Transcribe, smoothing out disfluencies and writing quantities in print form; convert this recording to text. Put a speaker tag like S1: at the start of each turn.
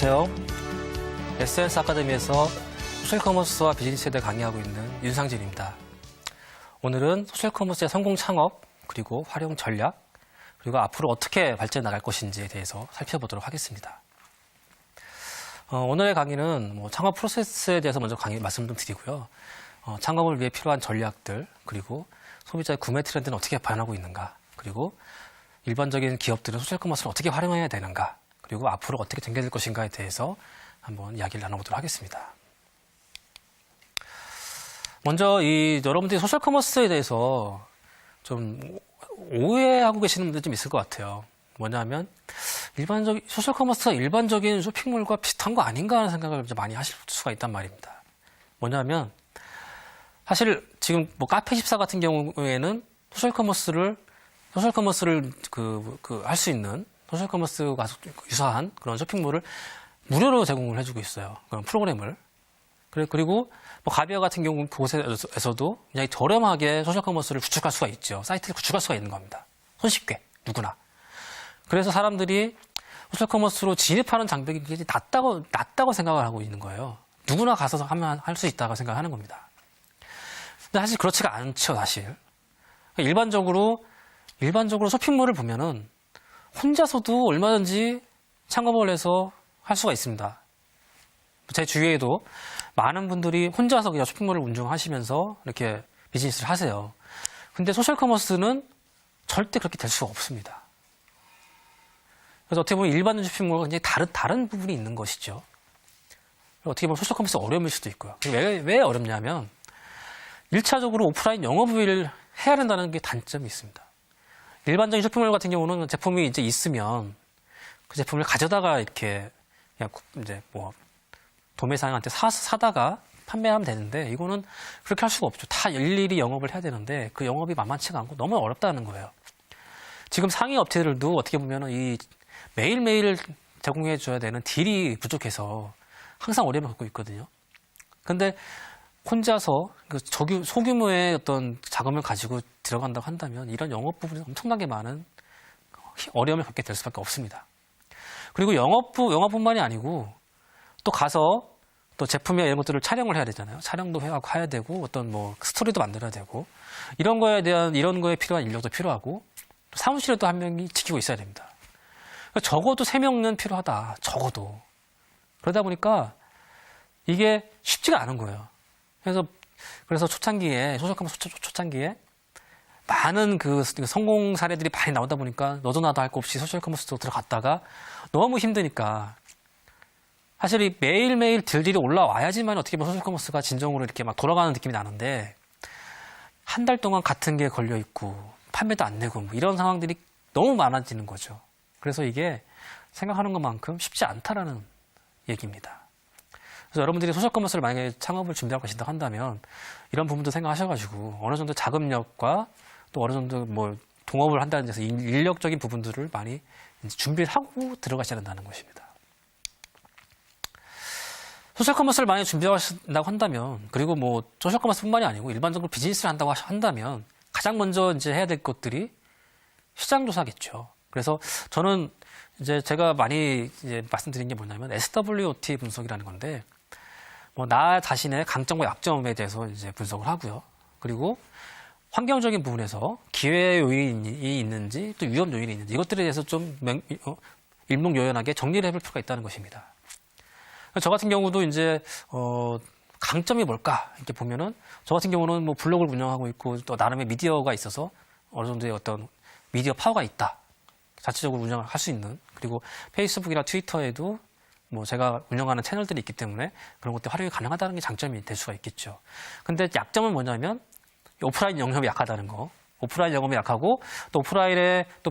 S1: 안녕하세요. SNS 아카데미에서 소셜커머스와 비즈니스에 대해 강의하고 있는 윤상진입니다. 오늘은 소셜커머스의 성공 창업, 그리고 활용 전략, 그리고 앞으로 어떻게 발전해 나갈 것인지에 대해서 살펴보도록 하겠습니다. 오늘의 강의는 창업 프로세스에 대해서 먼저 말씀 좀 드리고요. 창업을 위해 필요한 전략들, 그리고 소비자의 구매 트렌드는 어떻게 변하고 있는가, 그리고 일반적인 기업들은 소셜커머스를 어떻게 활용해야 되는가, 그리고 앞으로 어떻게 전개될 것인가에 대해서 한번 이야기를 나눠보도록 하겠습니다. 먼저 여러분들이 소셜커머스에 대해서 좀 오해하고 계시는 분들 좀 있을 것 같아요. 뭐냐면 소셜커머스가 일반적인 쇼핑몰과 비슷한 거 아닌가 하는 생각을 많이 하실 수가 있단 말입니다. 뭐냐면 사실 지금 카페24 같은 경우에는 소셜커머스를 할 수 있는 소셜커머스가 유사한 그런 쇼핑몰을 무료로 제공을 해주고 있어요. 그런 프로그램을. 그리고 가비아 같은 경우 곳에서도 그냥 저렴하게 소셜커머스를 구축할 수가 있죠. 사이트를 구축할 수가 있는 겁니다. 손쉽게 누구나. 그래서 사람들이 소셜커머스로 진입하는 장벽이 낮다고 생각을 하고 있는 거예요. 누구나 가서 하면 할 수 있다고 생각하는 겁니다. 근데 사실 그렇지가 않죠, 사실. 일반적으로 쇼핑몰을 보면은 혼자서도 얼마든지 창업을 해서 할 수가 있습니다. 제 주위에도 많은 분들이 혼자서 그냥 쇼핑몰을 운영하시면서 이렇게 비즈니스를 하세요. 근데 소셜커머스는 절대 그렇게 될 수가 없습니다. 그래서 어떻게 보면 일반 쇼핑몰과 굉장히 다른 부분이 있는 것이죠. 어떻게 보면 소셜커머스 어려움일 수도 있고요. 왜 어렵냐면 1차적으로 오프라인 영업을 해야 된다는 게 단점이 있습니다. 일반적인 쇼핑몰 같은 경우는 제품이 이제 있으면 그 제품을 가져다가 이렇게 그냥 이제 도매상한테 사다가 판매하면 되는데 이거는 그렇게 할 수가 없죠. 다 일일이 영업을 해야 되는데 그 영업이 만만치가 않고 너무 어렵다는 거예요. 지금 상위 업체들도 어떻게 보면은 이 매일매일 제공해 줘야 되는 딜이 부족해서 항상 어려움을 겪고 있거든요. 근데 혼자서 소규모의 어떤 자금을 가지고 들어간다고 한다면 이런 영업 부분에 엄청나게 많은 어려움을 겪게 될 수밖에 없습니다. 그리고 영업뿐만이 아니고 또 가서 또 제품이나 이런 것들을 촬영을 해야 되잖아요. 촬영도 해야 되고 어떤 스토리도 만들어야 되고 이런 거에 필요한 인력도 필요하고 또 사무실에도 한 명이 지키고 있어야 됩니다. 그러니까 적어도 3명은 필요하다. 적어도. 그러다 보니까 이게 쉽지가 않은 거예요. 그래서 소셜커머스 초창기에 많은 성공 사례들이 많이 나오다 보니까 너도 나도 할 거 없이 소셜커머스로 들어갔다가 너무 힘드니까 사실 이 매일매일 들들이 올라와야지만 어떻게 보면 소셜커머스가 진정으로 이렇게 돌아가는 느낌이 나는데 한 달 동안 같은 게 걸려 있고 판매도 안 되고 이런 상황들이 너무 많아지는 거죠. 그래서 이게 생각하는 것만큼 쉽지 않다라는 얘기입니다. 그래서 여러분들이 소셜커머스를 만약에 창업을 준비할 것이다 한다면 이런 부분도 생각하셔가지고 어느 정도 자금력과 또 어느 정도 동업을 한다는 데서 인력적인 부분들을 많이 준비를 하고 들어가셔야 된다는 것입니다. 소셜커머스를 만약에 준비하신다고 한다면 그리고 소셜커머스뿐만이 아니고 일반적으로 비즈니스를 한다고 한다면 가장 먼저 이제 해야 될 것들이 시장 조사겠죠. 그래서 저는 제가 많이 말씀드린 게 뭐냐면 SWOT 분석이라는 건데 나 자신의 강점과 약점에 대해서 이제 분석을 하고요. 그리고 환경적인 부분에서 기회 요인이 있는지 또 위험 요인이 있는지 이것들에 대해서 좀 일목요연하게 정리를 해볼 필요가 있다는 것입니다. 저 같은 경우도 이제 강점이 뭘까 이렇게 보면은 저 같은 경우는 블로그를 운영하고 있고 또 나름의 미디어가 있어서 어느 정도의 어떤 미디어 파워가 있다. 자체적으로 운영을 할 수 있는 그리고 페이스북이나 트위터에도 제가 운영하는 채널들이 있기 때문에 그런 것들 활용이 가능하다는 게 장점이 될 수가 있겠죠. 근데 약점은 뭐냐면 오프라인 영업이 약하다는 거. 오프라인 영업이 약하고 또 오프라인에 또